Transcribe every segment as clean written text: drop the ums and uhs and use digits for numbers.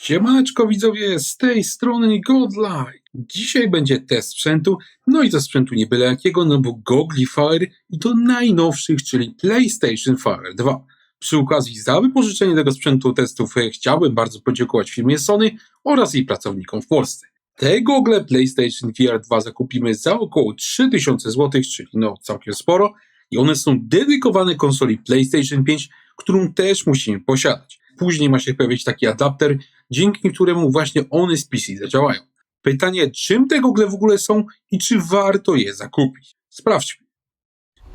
Siemaneczko widzowie, z tej strony Godlike. Dzisiaj będzie test sprzętu, no i to sprzętu nie byle jakiego, no bo gogli Fire i to najnowszych, czyli PlayStation Fire 2. Przy okazji za wypożyczenie tego sprzętu testów chciałbym bardzo podziękować firmie Sony oraz jej pracownikom w Polsce. Te gogle PlayStation VR 2 zakupimy za około 3000 zł, czyli no całkiem sporo i one są dedykowane konsoli PlayStation 5, którą też musimy posiadać. Później ma się pojawić taki adapter, dzięki któremu właśnie one z PC zadziałają. Pytanie, czym te gogle w ogóle są i czy warto je zakupić? Sprawdźmy.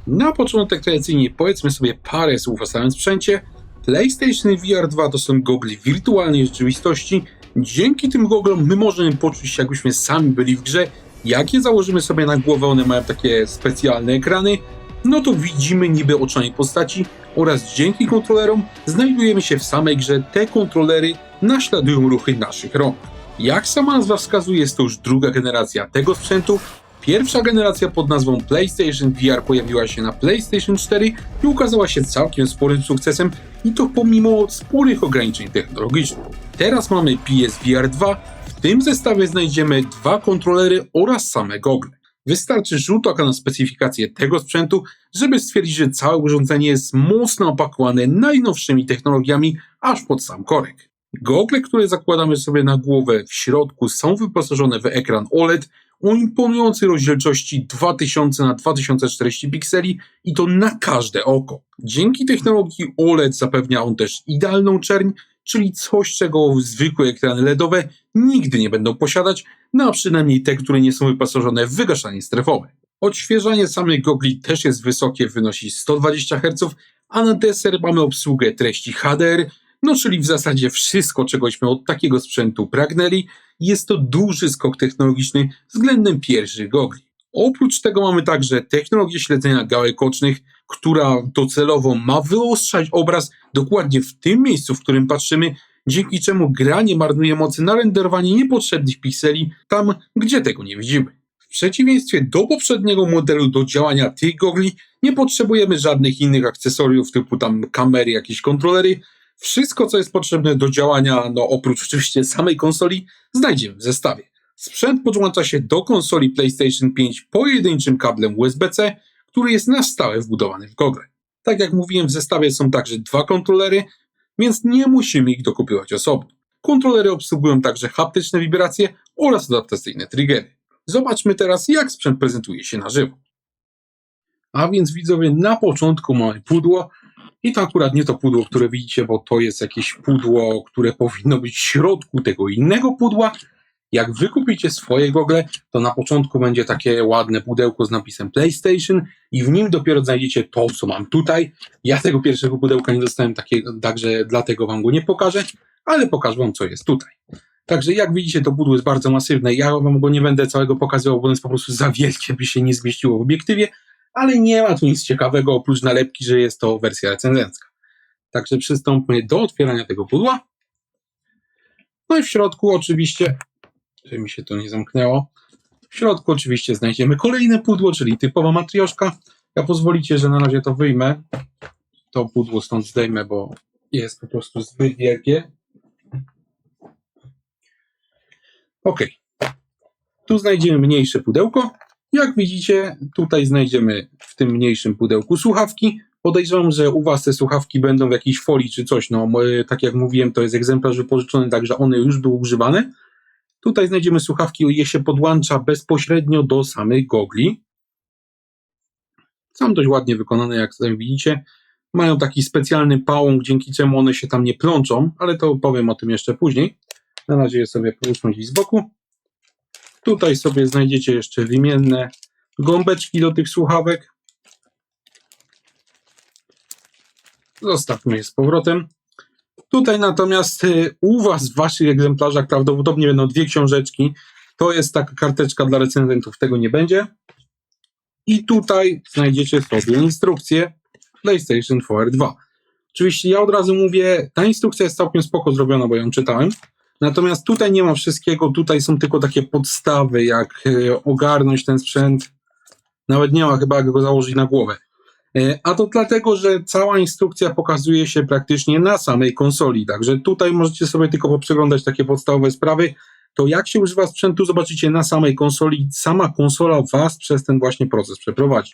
Na początek tradycyjnie powiedzmy sobie parę słów o samym sprzęcie. PlayStation VR 2 to są gogle wirtualnej rzeczywistości. Dzięki tym goglom my możemy poczuć się, jakbyśmy sami byli w grze. Jak je założymy sobie na głowę, one mają takie specjalne ekrany, no to widzimy niby oczami postaci oraz dzięki kontrolerom znajdujemy się w samej grze. Te kontrolery naśladują ruchy naszych rąk. Jak sama nazwa wskazuje, jest to już druga generacja tego sprzętu. Pierwsza generacja pod nazwą PlayStation VR pojawiła się na PlayStation 4 i ukazała się całkiem sporym sukcesem i to pomimo sporych ograniczeń technologicznych. Teraz mamy PSVR 2, w tym zestawie znajdziemy dwa kontrolery oraz same gogle. Wystarczy rzut oka na specyfikację tego sprzętu, żeby stwierdzić, że całe urządzenie jest mocno opakowane najnowszymi technologiami aż pod sam korek. Gogle, które zakładamy sobie na głowę w środku, są wyposażone w ekran OLED o imponującej rozdzielczości 2000 na 2040 pikseli i to na każde oko. Dzięki technologii OLED zapewnia on też idealną czerń, czyli coś, czego zwykłe ekrany LEDowe nigdy nie będą posiadać, no a przynajmniej te, które nie są wyposażone w wygaszanie strefowe. Odświeżanie samych gogli też jest wysokie, wynosi 120 Hz, a na deser mamy obsługę treści HDR, no czyli w zasadzie wszystko, czegośmy od takiego sprzętu pragnęli. Jest to duży skok technologiczny względem pierwszych gogli. Oprócz tego mamy także technologię śledzenia gałek ocznych, która docelowo ma wyostrzać obraz dokładnie w tym miejscu, w którym patrzymy, dzięki czemu gra nie marnuje mocy na renderowanie niepotrzebnych pikseli tam, gdzie tego nie widzimy. W przeciwieństwie do poprzedniego modelu do działania tych gogli nie potrzebujemy żadnych innych akcesoriów typu tam kamery, jakieś kontrolery. Wszystko, co jest potrzebne do działania, no oprócz oczywiście samej konsoli, znajdziemy w zestawie. Sprzęt podłącza się do konsoli PlayStation 5 pojedynczym kablem USB-C, który jest na stałe wbudowany w gogle. Tak jak mówiłem, w zestawie są także dwa kontrolery, więc nie musimy ich dokupywać osobno. Kontrolery obsługują także haptyczne wibracje oraz adaptacyjne triggery. Zobaczmy teraz, jak sprzęt prezentuje się na żywo. A więc widzowie, na początku mamy pudło i to akurat nie to pudło, które widzicie, bo to jest jakieś pudło, które powinno być w środku tego innego pudła. Jak wy kupicie swoje gogle, to na początku będzie takie ładne pudełko z napisem PlayStation i w nim dopiero znajdziecie to, co mam tutaj. Ja tego pierwszego pudełka nie dostałem, także dlatego wam go nie pokażę, ale pokażę wam, co jest tutaj. Także jak widzicie, to pudło jest bardzo masywne. Ja wam go nie będę całego pokazywał, bo ono jest po prostu za wielkie, by się nie zmieściło w obiektywie, ale nie ma tu nic ciekawego, oprócz nalepki, że jest to wersja recenzencka. Także przystąpmy do otwierania tego pudła. No i w środku oczywiście, żeby mi się to nie zamknęło, w środku oczywiście znajdziemy kolejne pudło, czyli typowa matrioszka. Ja pozwolicie, że na razie to wyjmę. To pudło stąd zdejmę, bo jest po prostu zbyt wielkie. Ok. Tu znajdziemy mniejsze pudełko. Jak widzicie, tutaj znajdziemy w tym mniejszym pudełku słuchawki. Podejrzewam, że u was te słuchawki będą w jakiejś folii czy coś. No, tak jak mówiłem, to jest egzemplarz wypożyczony, także one już były używane. Tutaj znajdziemy słuchawki, je się podłącza bezpośrednio do samych gogli. Są dość ładnie wykonane, jak sami widzicie. Mają taki specjalny pałąk, dzięki czemu one się tam nie plączą, ale to powiem o tym jeszcze później. Na razie je sobie połóżmy gdzieś z boku. Tutaj sobie znajdziecie jeszcze wymienne gąbeczki do tych słuchawek. Zostawmy je z powrotem. Tutaj natomiast u was w waszych egzemplarzach prawdopodobnie będą dwie książeczki. To jest taka karteczka dla recenzentów, tego nie będzie. I tutaj znajdziecie sobie instrukcję PlayStation VR 2. Oczywiście ja od razu mówię, ta instrukcja jest całkiem spoko zrobiona, bo ją czytałem. Natomiast tutaj nie ma wszystkiego, tutaj są tylko takie podstawy, jak ogarnąć ten sprzęt. Nawet nie ma chyba jak go założyć na głowę. A to dlatego, że cała instrukcja pokazuje się praktycznie na samej konsoli, także tutaj możecie sobie tylko poprzeglądać takie podstawowe sprawy. To jak się używa sprzętu, zobaczycie na samej konsoli. Sama konsola was przez ten właśnie proces przeprowadzi.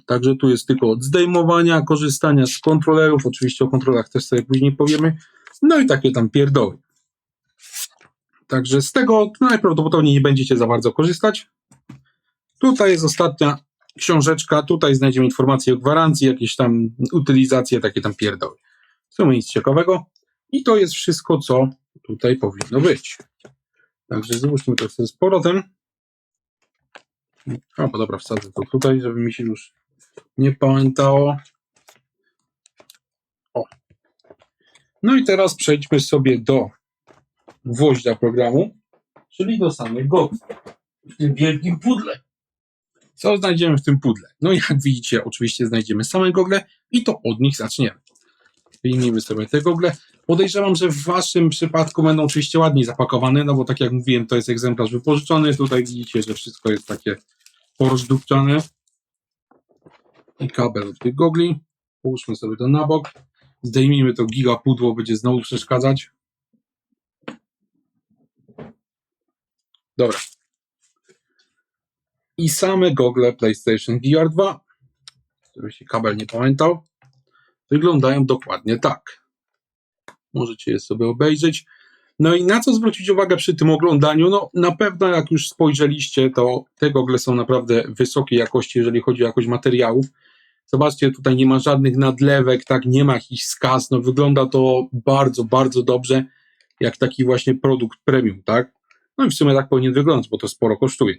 Także tu jest tylko od zdejmowania, korzystania z kontrolerów, oczywiście o kontrolach też sobie później powiemy, no i takie tam pierdoły. Także z tego najprawdopodobniej nie będziecie za bardzo korzystać. Tutaj jest ostatnia książeczka, tutaj znajdziemy informacje o gwarancji, jakieś tam utylizacje, takie tam pierdoły. W sumie nic ciekawego i to jest wszystko, co tutaj powinno być. Także złóżmy to sobie z powrotem. O, bo dobra, wsadzę to tutaj, żeby mi się już nie pamiętało. O. No i teraz przejdźmy sobie do gwoździa programu, czyli do samej głowy w tym wielkim pudle. Co znajdziemy w tym pudle? No jak widzicie, oczywiście znajdziemy same gogle i to od nich zaczniemy. Wyjmijmy sobie te gogle. Podejrzewam, że w waszym przypadku będą oczywiście ładniej zapakowane, no bo tak jak mówiłem, to jest egzemplarz wypożyczony. Tutaj widzicie, że wszystko jest takie porozdupczane. I kabel od tych gogli. Połóżmy sobie to na bok. Zdejmijmy to giga pudło, będzie znowu przeszkadzać. Dobra. I same gogle PlayStation VR 2, żeby się kabel nie pamiętał, wyglądają dokładnie tak. Możecie je sobie obejrzeć. No i na co zwrócić uwagę przy tym oglądaniu? No na pewno jak już spojrzeliście, to te gogle są naprawdę wysokiej jakości, jeżeli chodzi o jakość materiałów. Zobaczcie, tutaj nie ma żadnych nadlewek, tak, nie ma jakichś skaz, no wygląda to bardzo, bardzo dobrze, jak taki właśnie produkt premium, tak? No i w sumie tak powinien wyglądać, bo to sporo kosztuje.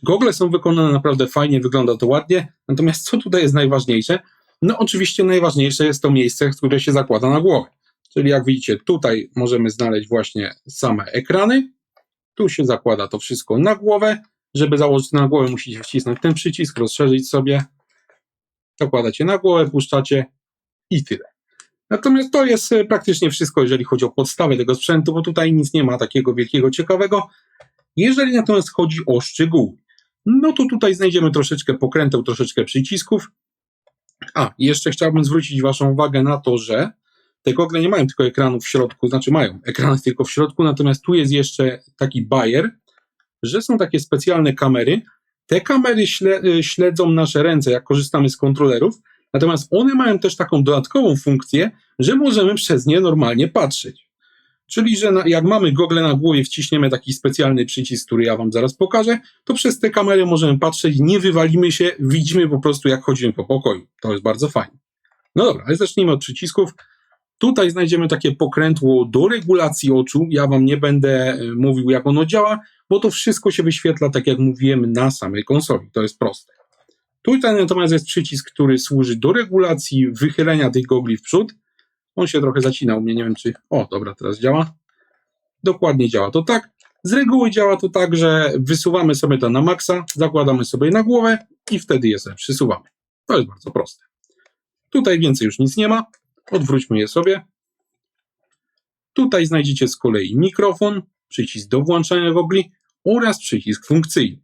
Gogle są wykonane naprawdę fajnie, wygląda to ładnie, natomiast co tutaj jest najważniejsze? No oczywiście najważniejsze jest to miejsce, które się zakłada na głowę. Czyli jak widzicie, tutaj możemy znaleźć właśnie same ekrany, tu się zakłada to wszystko na głowę. Żeby założyć na głowę, musicie wcisnąć ten przycisk, rozszerzyć sobie, zakładacie na głowę, puszczacie i tyle. Natomiast to jest praktycznie wszystko, jeżeli chodzi o podstawę tego sprzętu, bo tutaj nic nie ma takiego wielkiego, ciekawego. Jeżeli natomiast chodzi o szczegóły, no to tutaj znajdziemy troszeczkę pokręteł, troszeczkę przycisków. A, jeszcze chciałbym zwrócić waszą uwagę na to, że te gogle nie mają tylko ekranów w środku, znaczy mają ekrany tylko w środku, natomiast tu jest jeszcze taki bajer, że są takie specjalne kamery. Te kamery śledzą nasze ręce, jak korzystamy z kontrolerów, natomiast one mają też taką dodatkową funkcję, że możemy przez nie normalnie patrzeć. Czyli, że jak mamy gogle na głowie, wciśniemy taki specjalny przycisk, który ja wam zaraz pokażę, to przez te kamery możemy patrzeć, nie wywalimy się, widzimy po prostu, jak chodzimy po pokoju. To jest bardzo fajne. No dobra, ale zacznijmy od przycisków. Tutaj znajdziemy takie pokrętło do regulacji oczu. Ja wam nie będę mówił, jak ono działa, bo to wszystko się wyświetla, tak jak mówiłem, na samej konsoli. To jest proste. Tutaj natomiast jest przycisk, który służy do regulacji wychylenia tych gogli w przód. On się trochę zacina u mnie, nie wiem czy... O, dobra, teraz działa. Dokładnie działa to tak. Z reguły działa to tak, że wysuwamy sobie to na maksa, zakładamy sobie na głowę i wtedy je sobie przysuwamy. To jest bardzo proste. Tutaj więcej już nic nie ma. Odwróćmy je sobie. Tutaj znajdziecie z kolei mikrofon, przycisk do włączania gogli oraz przycisk funkcyjny.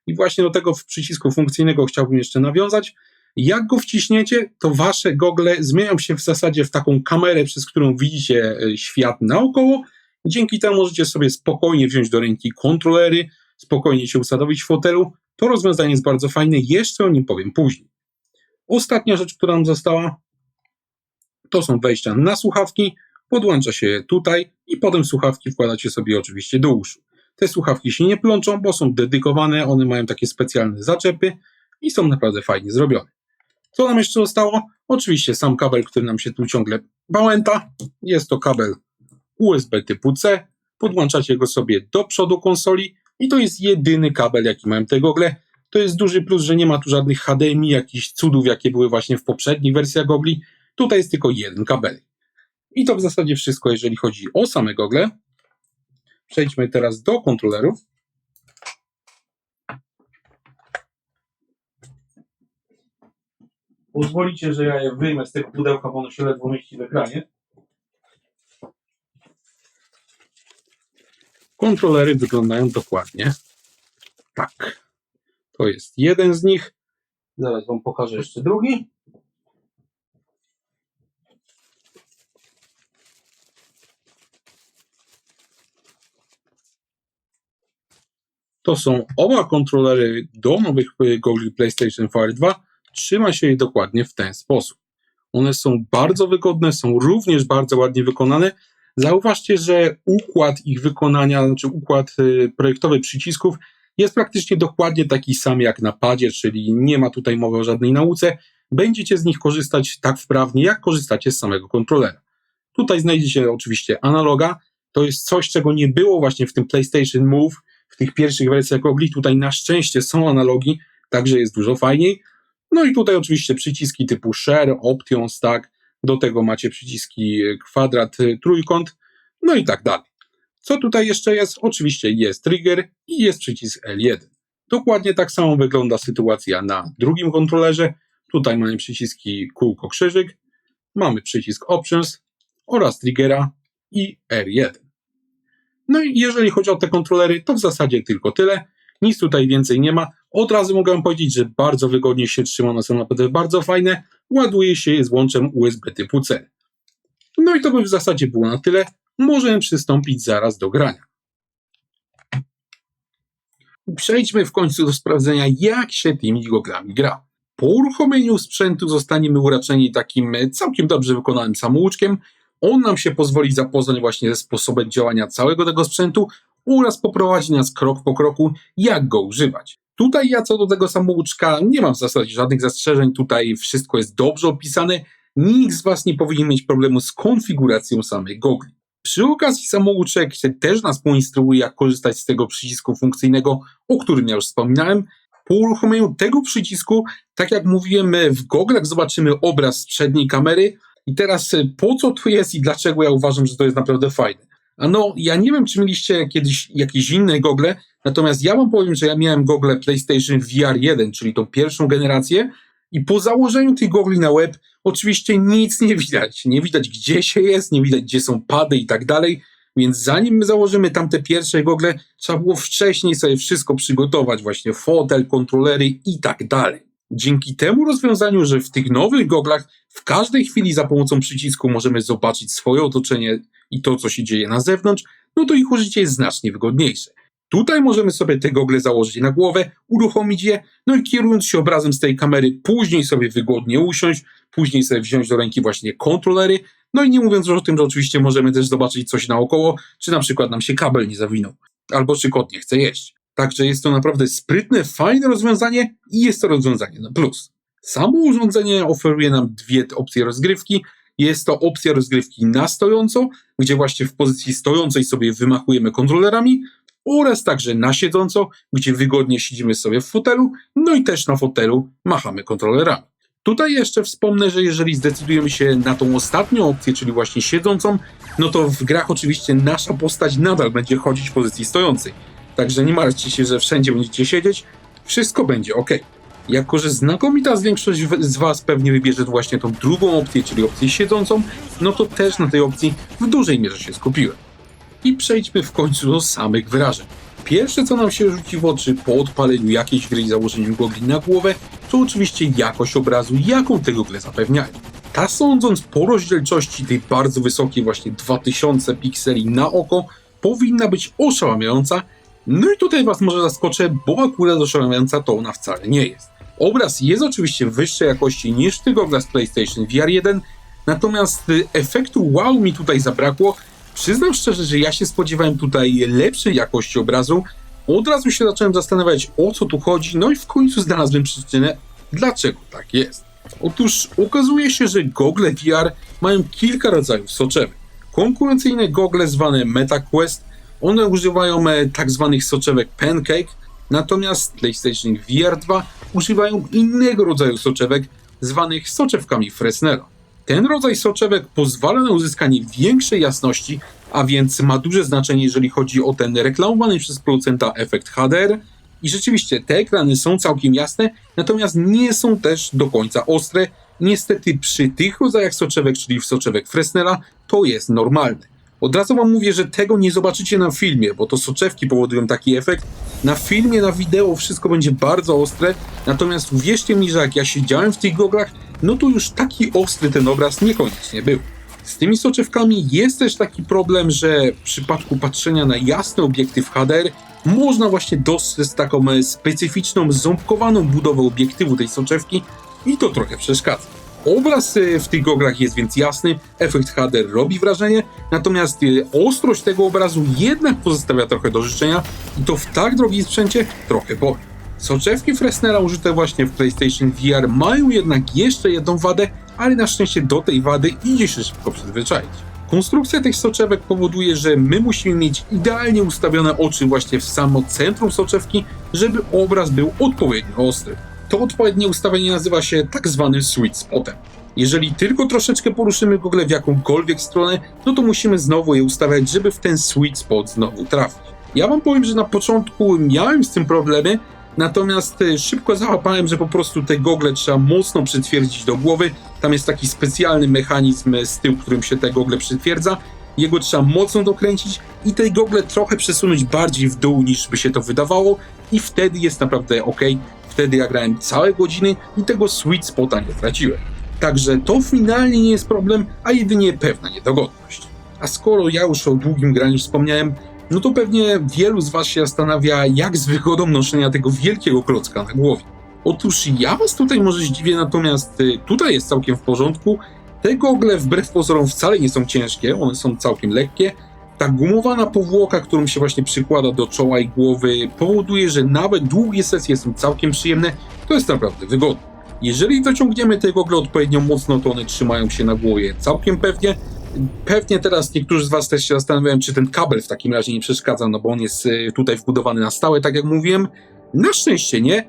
I właśnie do tego przycisku funkcyjnego chciałbym jeszcze nawiązać. Jak go wciśniecie, to wasze gogle zmienią się w zasadzie w taką kamerę, przez którą widzicie świat naokoło. Dzięki temu możecie sobie spokojnie wziąć do ręki kontrolery, spokojnie się usadowić w fotelu. To rozwiązanie jest bardzo fajne, jeszcze o nim powiem później. Ostatnia rzecz, która nam została, to są wejścia na słuchawki. Podłącza się je tutaj i potem słuchawki wkładacie sobie oczywiście do uszu. Te słuchawki się nie plączą, bo są dedykowane, one mają takie specjalne zaczepy i są naprawdę fajnie zrobione. Co nam jeszcze zostało? Oczywiście sam kabel, który nam się tu ciągle pałęta. Jest to kabel USB typu C. Podłączacie go sobie do przodu konsoli i to jest jedyny kabel, jaki mają te gogle. To jest duży plus, że nie ma tu żadnych HDMI, jakichś cudów, jakie były właśnie w poprzednich wersjach gogli. Tutaj jest tylko jeden kabel. I to w zasadzie wszystko, jeżeli chodzi o same gogle. Przejdźmy teraz do kontrolerów. Pozwolicie, że ja je wyjmę z tego pudełka, bo ono się ledwo mieści w ekranie. Kontrolery wyglądają dokładnie tak. To jest jeden z nich. Zaraz wam pokażę jeszcze drugi. To są oba kontrolery do nowych gogli PlayStation VR 2. Trzyma się je dokładnie w ten sposób. One są bardzo wygodne, są również bardzo ładnie wykonane. Zauważcie, że układ ich wykonania, znaczy układ projektowy przycisków jest praktycznie dokładnie taki sam jak na padzie, czyli nie ma tutaj mowy o żadnej nauce. Będziecie z nich korzystać tak wprawnie, jak korzystacie z samego kontrolera. Tutaj znajdziecie oczywiście analoga. To jest coś, czego nie było właśnie w tym PlayStation Move, w tych pierwszych wersjach gogli. Tutaj na szczęście są analogi, także jest dużo fajniej. No i tutaj oczywiście przyciski typu Share, Options, tak. Do tego macie przyciski kwadrat, trójkąt, no i tak dalej. Co tutaj jeszcze jest? Oczywiście jest trigger i jest przycisk L1. Dokładnie tak samo wygląda sytuacja na drugim kontrolerze. Tutaj mamy przyciski kółko, krzyżyk, mamy przycisk Options oraz triggera i R1. No i jeżeli chodzi o te kontrolery, to w zasadzie tylko tyle. Nic tutaj więcej nie ma. Od razu mogę powiedzieć, że bardzo wygodnie się trzyma, one są naprawdę bardzo fajne. Ładuje się je z łączem USB typu C. No i to by w zasadzie było na tyle. Możemy przystąpić zaraz do grania. Przejdźmy w końcu do sprawdzenia, jak się tymi goglami gra. Po uruchomieniu sprzętu zostaniemy uraczeni takim całkiem dobrze wykonanym samouczkiem. On nam się pozwoli zapoznać właśnie ze sposobem działania całego tego sprzętu oraz poprowadzi nas krok po kroku, jak go używać. Tutaj ja co do tego samouczka nie mam w zasadzie żadnych zastrzeżeń, tutaj wszystko jest dobrze opisane, nikt z Was nie powinien mieć problemu z konfiguracją samej gogli. Przy okazji samouczek też nas poinstruuje, jak korzystać z tego przycisku funkcyjnego, o którym ja już wspominałem. Po uruchomieniu tego przycisku, tak jak mówiłem, w goglach zobaczymy obraz z przedniej kamery. I teraz po co to jest i dlaczego ja uważam, że to jest naprawdę fajne? Ano, ja nie wiem, czy mieliście kiedyś jakieś inne gogle, natomiast ja wam powiem, że ja miałem gogle PlayStation VR 1, czyli tą pierwszą generację, i po założeniu tych gogli na łeb oczywiście nic nie widać. Nie widać, gdzie się jest, nie widać, gdzie są pady i tak dalej, więc zanim my założymy tamte pierwsze gogle, trzeba było wcześniej sobie wszystko przygotować, właśnie fotel, kontrolery i tak dalej. Dzięki temu rozwiązaniu, że w tych nowych goglach w każdej chwili za pomocą przycisku możemy zobaczyć swoje otoczenie i to, co się dzieje na zewnątrz, no to ich użycie jest znacznie wygodniejsze. Tutaj możemy sobie te gogle założyć na głowę, uruchomić je, no i kierując się obrazem z tej kamery, później sobie wygodnie usiąść, później sobie wziąć do ręki właśnie kontrolery, no i nie mówiąc już o tym, że oczywiście możemy też zobaczyć coś naokoło, czy na przykład nam się kabel nie zawinął, albo czy kot nie chce jeść. Także jest to naprawdę sprytne, fajne rozwiązanie i jest to rozwiązanie na plus. Samo urządzenie oferuje nam dwie opcje rozgrywki. Jest to opcja rozgrywki na stojąco, gdzie właśnie w pozycji stojącej sobie wymachujemy kontrolerami, oraz także na siedząco, gdzie wygodnie siedzimy sobie w fotelu, no i też na fotelu machamy kontrolerami. Tutaj jeszcze wspomnę, że jeżeli zdecydujemy się na tą ostatnią opcję, czyli właśnie siedzącą, no to w grach oczywiście nasza postać nadal będzie chodzić w pozycji stojącej. Także nie martwcie się, że wszędzie będziecie siedzieć, wszystko będzie ok. Jako że znakomita większość z Was pewnie wybierze właśnie tą drugą opcję, czyli opcję siedzącą, no to też na tej opcji w dużej mierze się skupiłem. I przejdźmy w końcu do samych wrażeń. Pierwsze, co nam się rzuci w oczy po odpaleniu jakiejś gry i założeniu gogli na głowę, to oczywiście jakość obrazu, jaką te gogle zapewniają. Ta, sądząc po rozdzielczości tej bardzo wysokiej, właśnie 2000 pikseli na oko, powinna być oszałamiająca. No i tutaj Was może zaskoczę, bo akurat oszałamiająca to ona wcale nie jest. Obraz jest oczywiście wyższej jakości niż w tych goglach z PlayStation VR 1, natomiast efektu wow mi tutaj zabrakło. Przyznam szczerze, że ja się spodziewałem tutaj lepszej jakości obrazu. Od razu się zacząłem zastanawiać, o co tu chodzi, no i w końcu znalazłem przyczynę, dlaczego tak jest. Otóż okazuje się, że gogle VR mają kilka rodzajów soczewek. Konkurencyjne gogle zwane MetaQuest, one używają tak zwanych soczewek Pancake, natomiast PlayStation VR 2 używają innego rodzaju soczewek zwanych soczewkami Fresnela. Ten rodzaj soczewek pozwala na uzyskanie większej jasności, a więc ma duże znaczenie, jeżeli chodzi o ten reklamowany przez producenta efekt HDR. I rzeczywiście te ekrany są całkiem jasne, natomiast nie są też do końca ostre. Niestety przy tych rodzajach soczewek, czyli w soczewek Fresnela, to jest normalne. Od razu wam mówię, że tego nie zobaczycie na filmie, bo to soczewki powodują taki efekt. Na filmie, na wideo wszystko będzie bardzo ostre, natomiast uwierzcie mi, że jak ja siedziałem w tych goglach, no to już taki ostry ten obraz niekoniecznie był. Z tymi soczewkami jest też taki problem, że w przypadku patrzenia na jasny obiektyw HDR można właśnie dostrzec taką specyficzną, ząbkowaną budowę obiektywu tej soczewki i to trochę przeszkadza. Obraz w tych goglach jest więc jasny, efekt HDR robi wrażenie, natomiast ostrość tego obrazu jednak pozostawia trochę do życzenia i to w tak drogim sprzęcie trochę boli. Soczewki Fresnela użyte właśnie w PlayStation VR mają jednak jeszcze jedną wadę, ale na szczęście do tej wady idzie się szybko przyzwyczaić. Konstrukcja tych soczewek powoduje, że my musimy mieć idealnie ustawione oczy właśnie w samo centrum soczewki, żeby obraz był odpowiednio ostry. To odpowiednie ustawienie nazywa się tak zwanym sweet spotem. Jeżeli tylko troszeczkę poruszymy gogle w jakąkolwiek stronę, no to musimy znowu je ustawiać, żeby w ten sweet spot znowu trafić. Ja wam powiem, że na początku miałem z tym problemy, natomiast szybko załapałem, że po prostu te gogle trzeba mocno przytwierdzić do głowy. Tam jest taki specjalny mechanizm z tyłu, którym się te gogle przytwierdza. Jego trzeba mocno dokręcić i te gogle trochę przesunąć bardziej w dół niż by się to wydawało i wtedy jest naprawdę ok. Wtedy ja grałem całe godziny i tego sweet spota nie traciłem. Także to finalnie nie jest problem, a jedynie pewna niedogodność. A skoro ja już o długim graniu wspomniałem, no to pewnie wielu z was się zastanawia, jak z wygodą noszenia tego wielkiego klocka na głowie. Otóż ja was tutaj może zdziwię, natomiast tutaj jest całkiem w porządku. Te gogle wbrew pozorom wcale nie są ciężkie, one są całkiem lekkie. Ta gumowana powłoka, którą się właśnie przykłada do czoła i głowy, powoduje, że nawet długie sesje są całkiem przyjemne. To jest naprawdę wygodne. Jeżeli dociągniemy te gogle odpowiednio mocno, to one trzymają się na głowie całkiem pewnie. Pewnie teraz niektórzy z was też się zastanawiają, czy ten kabel w takim razie nie przeszkadza, no bo on jest tutaj wbudowany na stałe, tak jak mówiłem. Na szczęście nie.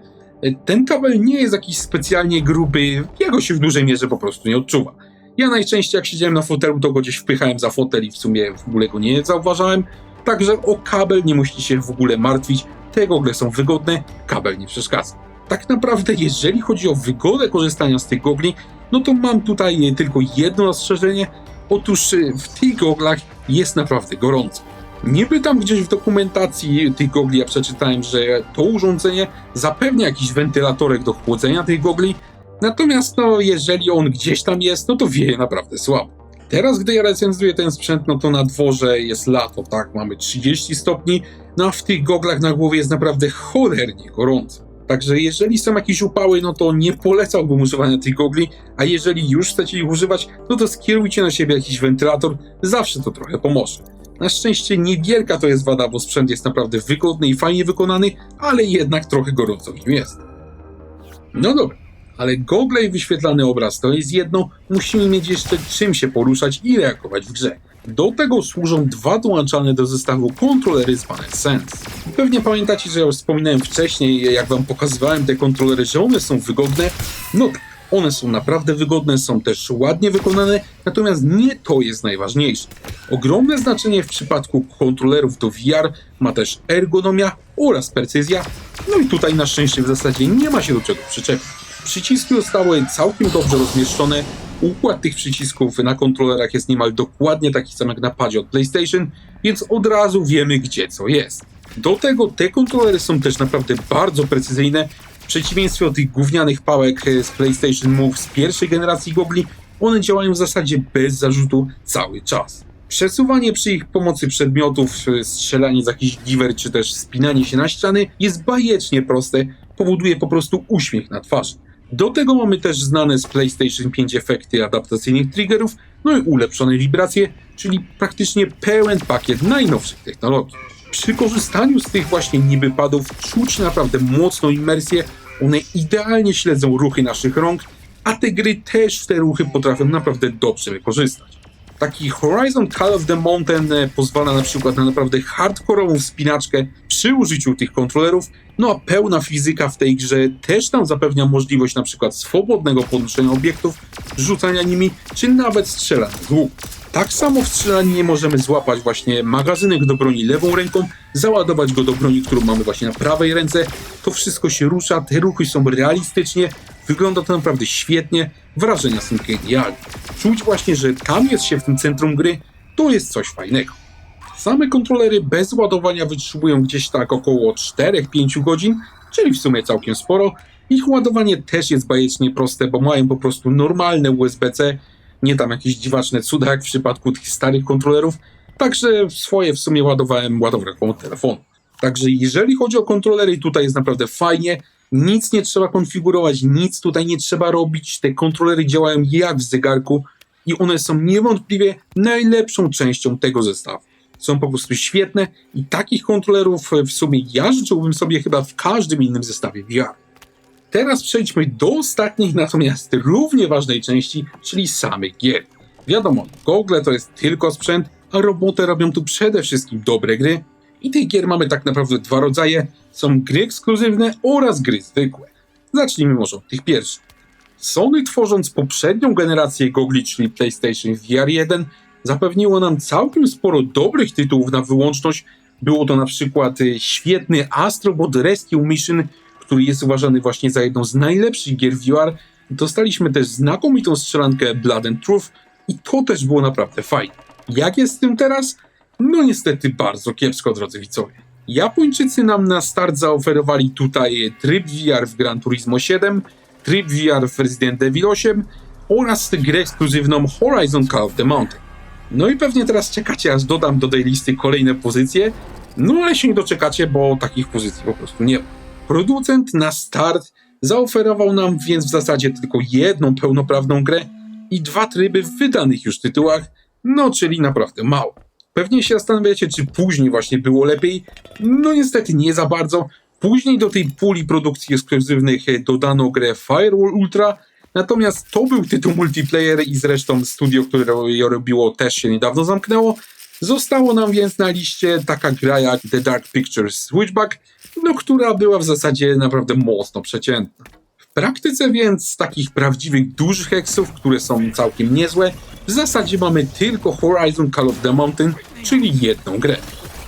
Ten kabel nie jest jakiś specjalnie gruby, jego się w dużej mierze po prostu nie odczuwa. Ja najczęściej jak siedziałem na fotelu, to go gdzieś wpychałem za fotel i w sumie w ogóle go nie zauważałem. Także o kabel nie musicie się w ogóle martwić, te gogle są wygodne, kabel nie przeszkadza. Tak naprawdę jeżeli chodzi o wygodę korzystania z tych gogli, no to mam tutaj tylko jedno zastrzeżenie. Otóż w tych goglach jest naprawdę gorąco. Niby tam gdzieś w dokumentacji tych gogli ja przeczytałem, że to urządzenie zapewnia jakiś wentylatorek do chłodzenia tych gogli, natomiast no jeżeli on gdzieś tam jest, no to wieje naprawdę słabo. Teraz gdy ja recenzuję ten sprzęt, no to na dworze jest lato, tak, mamy 30 stopni, no a w tych goglach na głowie jest naprawdę cholernie gorąco. Także jeżeli są jakieś upały, no to nie polecałbym używania tych gogli, a jeżeli już chcecie ich używać, no to skierujcie na siebie jakiś wentylator, zawsze to trochę pomoże. Na szczęście niewielka to jest wada, bo sprzęt jest naprawdę wygodny i fajnie wykonany, ale jednak trochę gorąco w nim jest. No dobra, ale gogle i wyświetlany obraz to jest jedno, musimy mieć jeszcze czym się poruszać i reagować w grze. Do tego służą dwa dołączane do zestawu kontrolery z Panel Sense. Pewnie pamiętacie, że ja już wspominałem wcześniej, jak wam pokazywałem te kontrolery, że one są wygodne. No tak, one są naprawdę wygodne, są też ładnie wykonane, natomiast nie to jest najważniejsze. Ogromne znaczenie w przypadku kontrolerów do VR ma też ergonomia oraz precyzja, no i tutaj na szczęście w zasadzie nie ma się do czego przyczepić. Przyciski zostały całkiem dobrze rozmieszczone, układ tych przycisków na kontrolerach jest niemal dokładnie taki sam jak na padzie od PlayStation, więc od razu wiemy gdzie co jest. Do tego te kontrolery są też naprawdę bardzo precyzyjne, w przeciwieństwie do tych gównianych pałek z PlayStation Move z pierwszej generacji gogli, one działają w zasadzie bez zarzutu cały czas. Przesuwanie przy ich pomocy przedmiotów, strzelanie z jakichś giwer czy też spinanie się na ściany jest bajecznie proste, powoduje po prostu uśmiech na twarzy. Do tego mamy też znane z PlayStation 5 efekty adaptacyjnych triggerów, no i ulepszone wibracje, czyli praktycznie pełen pakiet najnowszych technologii. Przy korzystaniu z tych właśnie niby padów czuć naprawdę mocną imersję, one idealnie śledzą ruchy naszych rąk, a te gry też te ruchy potrafią naprawdę dobrze wykorzystać. Taki Horizon Call of the Mountain pozwala na przykład na naprawdę hardkorową wspinaczkę przy użyciu tych kontrolerów, no a pełna fizyka w tej grze też nam zapewnia możliwość na przykład swobodnego podnoszenia obiektów, rzucania nimi, czy nawet strzelania z łuku. Tak samo w strzelaninie możemy złapać właśnie magazynek do broni lewą ręką, załadować go do broni, którą mamy właśnie na prawej ręce. To wszystko się rusza, te ruchy są realistycznie, wygląda to naprawdę świetnie, wrażenia są genialne. Czuć właśnie, że tam jest się w tym centrum gry, to jest coś fajnego. Same kontrolery bez ładowania wytrzymują gdzieś tak około 4-5 godzin, czyli w sumie całkiem sporo. Ich ładowanie też jest bajecznie proste, bo mają po prostu normalne USB-C, nie tam jakieś dziwaczne cuda jak w przypadku tych starych kontrolerów, także swoje w sumie ładowałem ładowarką telefonu. Także jeżeli chodzi o kontrolery, tutaj jest naprawdę fajnie, nic nie trzeba konfigurować, nic tutaj nie trzeba robić, te kontrolery działają jak w zegarku i one są niewątpliwie najlepszą częścią tego zestawu. Są po prostu świetne i takich kontrolerów w sumie ja życzyłbym sobie chyba w każdym innym zestawie VR. Teraz przejdźmy do ostatniej, natomiast równie ważnej części, czyli samych gier. Wiadomo, gogle to jest tylko sprzęt, a robotę robią tu przede wszystkim dobre gry. I tych gier mamy tak naprawdę dwa rodzaje. Są gry ekskluzywne oraz gry zwykłe. Zacznijmy może od tych pierwszych. Sony, tworząc poprzednią generację gogli, czyli PlayStation VR 1, zapewniło nam całkiem sporo dobrych tytułów na wyłączność. Było to na przykład świetny Astro Bot Rescue Mission, który jest uważany właśnie za jedną z najlepszych gier VR. Dostaliśmy też znakomitą strzelankę Blood and Truth i to też było naprawdę fajne. Jak jest z tym teraz? No niestety bardzo kiepsko, drodzy widzowie. Japończycy nam na start zaoferowali tutaj tryb VR w Gran Turismo 7, tryb VR w Resident Evil 8 oraz grę ekskluzywną Horizon Call of the Mountain. No i pewnie teraz czekacie, aż dodam do tej listy kolejne pozycje, no ale się nie doczekacie, bo takich pozycji po prostu nie ma. Producent na start zaoferował nam więc w zasadzie tylko jedną pełnoprawną grę i dwa tryby w wydanych już tytułach, no czyli naprawdę mało. Pewnie się zastanawiacie, czy później właśnie było lepiej. No niestety nie za bardzo. Później do tej puli produkcji ekskluzywnych dodano grę Firewall Ultra, natomiast to był tytuł multiplayer i zresztą studio, które je robiło, też się niedawno zamknęło. Zostało nam więc na liście taka gra jak The Dark Pictures Switchback, no która była w zasadzie naprawdę mocno przeciętna. W praktyce więc z takich prawdziwych dużych heksów, które są całkiem niezłe, w zasadzie mamy tylko Horizon Call of the Mountain, czyli jedną grę.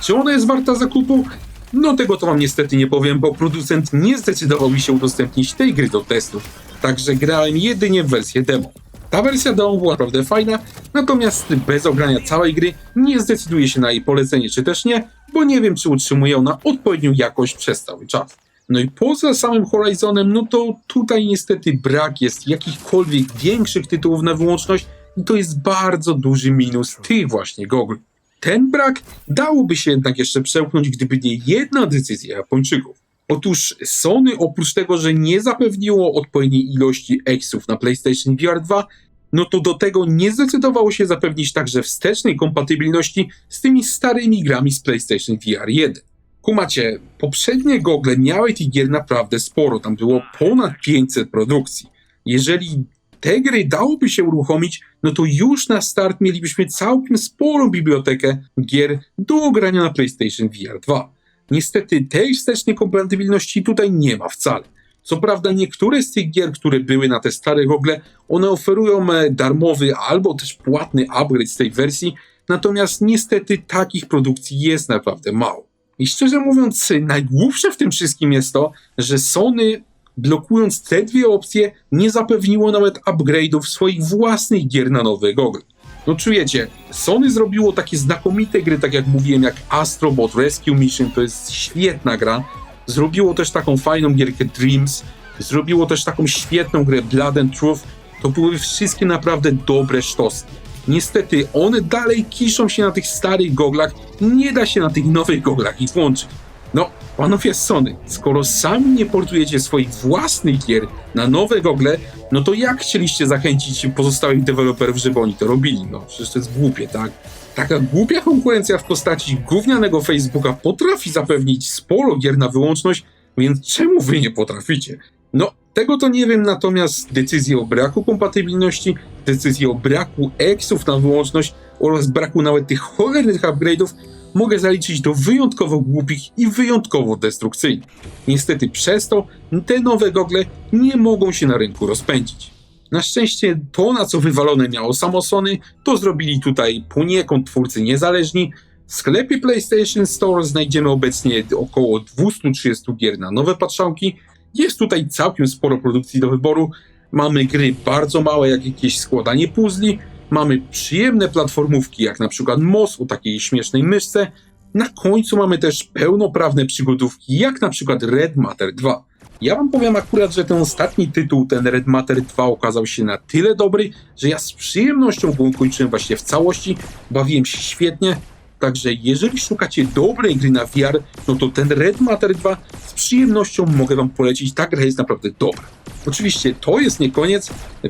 Czy ona jest warta zakupu? No tego to wam niestety nie powiem, bo producent nie zdecydował mi się udostępnić tej gry do testów, także grałem jedynie w wersję demo. Ta wersja demo była naprawdę fajna, natomiast bez ogrania całej gry nie zdecyduję się na jej polecenie czy też nie, bo nie wiem, czy utrzymuje ona odpowiednią jakość przez cały czas. No i poza samym Horizonem, no to tutaj niestety brak jest jakichkolwiek większych tytułów na wyłączność i to jest bardzo duży minus tych właśnie gogli. Ten brak dałoby się jednak jeszcze przełknąć, gdyby nie jedna decyzja Japończyków. Otóż Sony oprócz tego, że nie zapewniło odpowiedniej ilości eksów na PlayStation VR 2, no to do tego nie zdecydowało się zapewnić także wstecznej kompatybilności z tymi starymi grami z PlayStation VR 1. Kumacie, poprzednie gogle miały tych gier naprawdę sporo, tam było ponad 500 produkcji. Jeżeli te gry dałoby się uruchomić, no to już na start mielibyśmy całkiem sporą bibliotekę gier do ogrania na PlayStation VR 2. Niestety tej wstecznej kompatybilności tutaj nie ma wcale. Co prawda niektóre z tych gier, które były na te stare gogle, one oferują darmowy albo też płatny upgrade z tej wersji, natomiast niestety takich produkcji jest naprawdę mało. I szczerze mówiąc, najgłupsze w tym wszystkim jest to, że Sony, blokując te dwie opcje, nie zapewniło nawet upgrade'ów swoich własnych gier na nowe gogle. No czujecie, Sony zrobiło takie znakomite gry, tak jak mówiłem, jak Astro Bot Rescue Mission, to jest świetna gra. Zrobiło też taką fajną gierkę Dreams, zrobiło też taką świetną grę Blood and Truth. To były wszystkie naprawdę dobre sztosy. Niestety one dalej kiszą się na tych starych goglach i nie da się na tych nowych goglach ich włączyć. No, panowie z Sony, skoro sami nie portujecie swoich własnych gier na nowe gogle, no to jak chcieliście zachęcić pozostałych deweloperów, żeby oni to robili? No, przecież to jest głupie, tak? Taka głupia konkurencja w postaci gównianego Facebooka potrafi zapewnić sporo gier na wyłączność, więc czemu wy nie potraficie? No, tego to nie wiem, natomiast decyzje o braku kompatybilności, decyzje o braku eksów na wyłączność oraz braku nawet tych cholernych upgrade'ów mogę zaliczyć do wyjątkowo głupich i wyjątkowo destrukcyjnych. Niestety przez to te nowe gogle nie mogą się na rynku rozpędzić. Na szczęście to, na co wywalone miało samo Sony, to zrobili tutaj poniekąd twórcy niezależni. W sklepie PlayStation Store znajdziemy obecnie około 230 gier na nowe patrzałki. Jest tutaj całkiem sporo produkcji do wyboru. Mamy gry bardzo małe, jak jakieś składanie puzli, mamy przyjemne platformówki, jak na przykład Moss o takiej śmiesznej myszce. Na końcu mamy też pełnoprawne przygodówki, jak na przykład Red Matter 2. Ja wam powiem akurat, że ten ostatni tytuł, ten Red Matter 2 okazał się na tyle dobry, że ja z przyjemnością go ukończyłem właśnie w całości, bawiłem się świetnie. Także jeżeli szukacie dobrej gry na VR, no to ten Red Matter 2 z przyjemnością mogę wam polecić, ta gra jest naprawdę dobra. Oczywiście to jest nie koniec,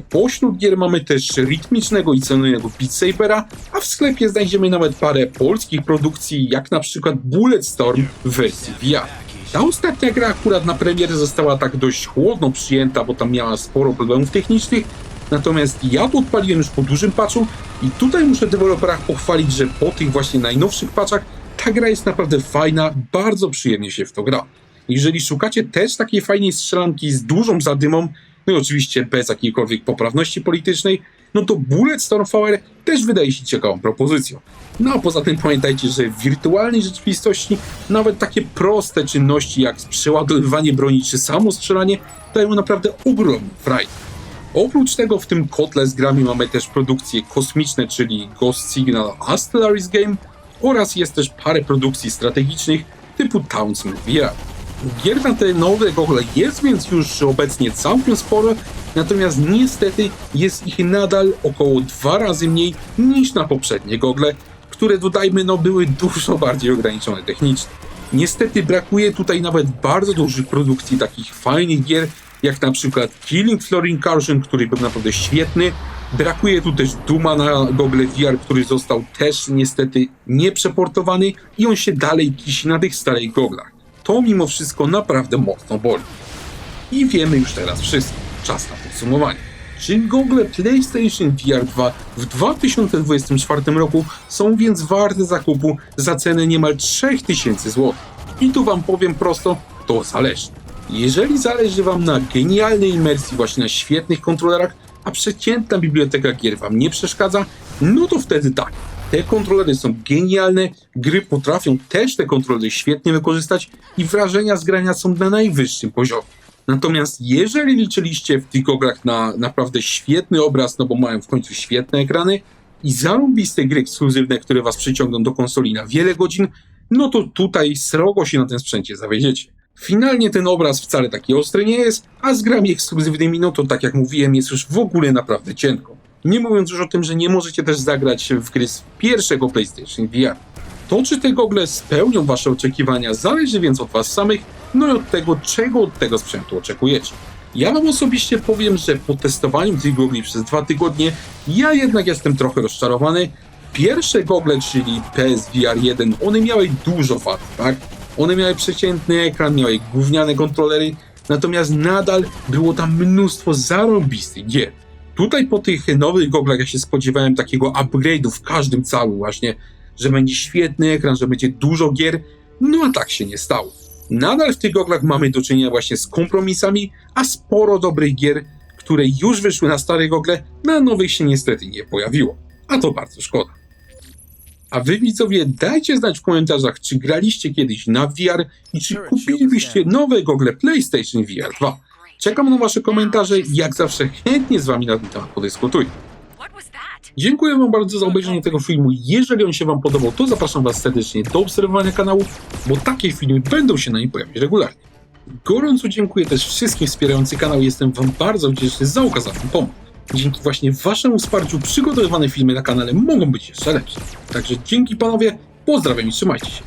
pośród gier mamy też rytmicznego i cenionego Beat Sabera, a w sklepie znajdziemy nawet parę polskich produkcji, jak na przykład Bulletstorm w wersji VR. Ta ostatnia gra akurat na premierę została tak dość chłodno przyjęta, bo tam miała sporo problemów technicznych, natomiast ja to odpaliłem już po dużym patchu i tutaj muszę deweloperach pochwalić, że po tych właśnie najnowszych patchach ta gra jest naprawdę fajna, bardzo przyjemnie się w to gra. Jeżeli szukacie też takiej fajnej strzelanki z dużą zadymą, no i oczywiście bez jakiejkolwiek poprawności politycznej, no to Bulletstorm VR też wydaje się ciekawą propozycją. No a poza tym pamiętajcie, że w wirtualnej rzeczywistości nawet takie proste czynności jak przeładowywanie broni czy samo strzelanie dają naprawdę ogromny frajdę. Oprócz tego w tym kotle z grami mamy też produkcje kosmiczne, czyli Ghost Signal a Stellaris Game oraz jest też parę produkcji strategicznych typu Townsmen VR. Gier na te nowe gogle jest więc już obecnie całkiem sporo, natomiast niestety jest ich nadal około 2 razy mniej niż na poprzednie gogle, które dodajmy no były dużo bardziej ograniczone technicznie. Niestety brakuje tutaj nawet bardzo dużych produkcji takich fajnych gier, jak na przykład Killing Floor Incursion, który był naprawdę świetny. Brakuje tu też Duma na gogle VR, który został też niestety nieprzeportowany i on się dalej kisi na tych starych goglach. To mimo wszystko naprawdę mocno boli. I wiemy już teraz wszystko. Czas na podsumowanie. Czy gogle PlayStation VR 2 w 2024 roku są więc warte zakupu za cenę niemal 3000 zł? I tu wam powiem prosto, to zależy. Jeżeli zależy wam na genialnej imersji właśnie na świetnych kontrolerach, a przeciętna biblioteka gier wam nie przeszkadza, no to wtedy tak. Te kontrolery są genialne, gry potrafią też te kontrolery świetnie wykorzystać i wrażenia z grania są na najwyższym poziomie. Natomiast jeżeli liczyliście w tych goglach na naprawdę świetny obraz, no bo mają w końcu świetne ekrany i zarąbiste gry ekskluzywne, które was przyciągną do konsoli na wiele godzin, no to tutaj srogo się na tym sprzęcie zawiedziecie. Finalnie ten obraz wcale taki ostry nie jest, a z grami ekskluzywnymi, no to tak jak mówiłem, jest już w ogóle naprawdę cienko. Nie mówiąc już o tym, że nie możecie też zagrać w gry z pierwszego PlayStation VR. To, czy te gogle spełnią wasze oczekiwania, zależy więc od was samych, no i od tego, czego od tego sprzętu oczekujecie. Ja wam osobiście powiem, że po testowaniu tych gogli przez 2 tygodnie, ja jednak jestem trochę rozczarowany. Pierwsze gogle, czyli PSVR 1, one miały dużo wad, tak? One miały przeciętny ekran, miały gówniane kontrolery, natomiast nadal było tam mnóstwo zarąbistych gier. Tutaj po tych nowych goglach ja się spodziewałem takiego upgrade'u w każdym calu właśnie, że będzie świetny ekran, że będzie dużo gier, no a tak się nie stało. Nadal w tych goglach mamy do czynienia właśnie z kompromisami, a sporo dobrych gier, które już wyszły na stare gogle, na nowych się niestety nie pojawiło. A to bardzo szkoda. A wy widzowie, dajcie znać w komentarzach, czy graliście kiedyś na VR i czy kupilibyście nowe gogle PlayStation VR 2. Czekam na wasze komentarze i jak zawsze chętnie z wami na ten temat podyskutuję. Dziękuję wam bardzo za obejrzenie tego filmu. Jeżeli on się wam podobał, to zapraszam was serdecznie do obserwowania kanału, bo takie filmy będą się na nim pojawiać regularnie. Gorąco dziękuję też wszystkim wspierającym kanał. Jestem wam bardzo wdzięczny za okazaną pomoc. Dzięki właśnie waszemu wsparciu przygotowywane filmy na kanale mogą być jeszcze lepsze. Także dzięki panowie, pozdrawiam i trzymajcie się.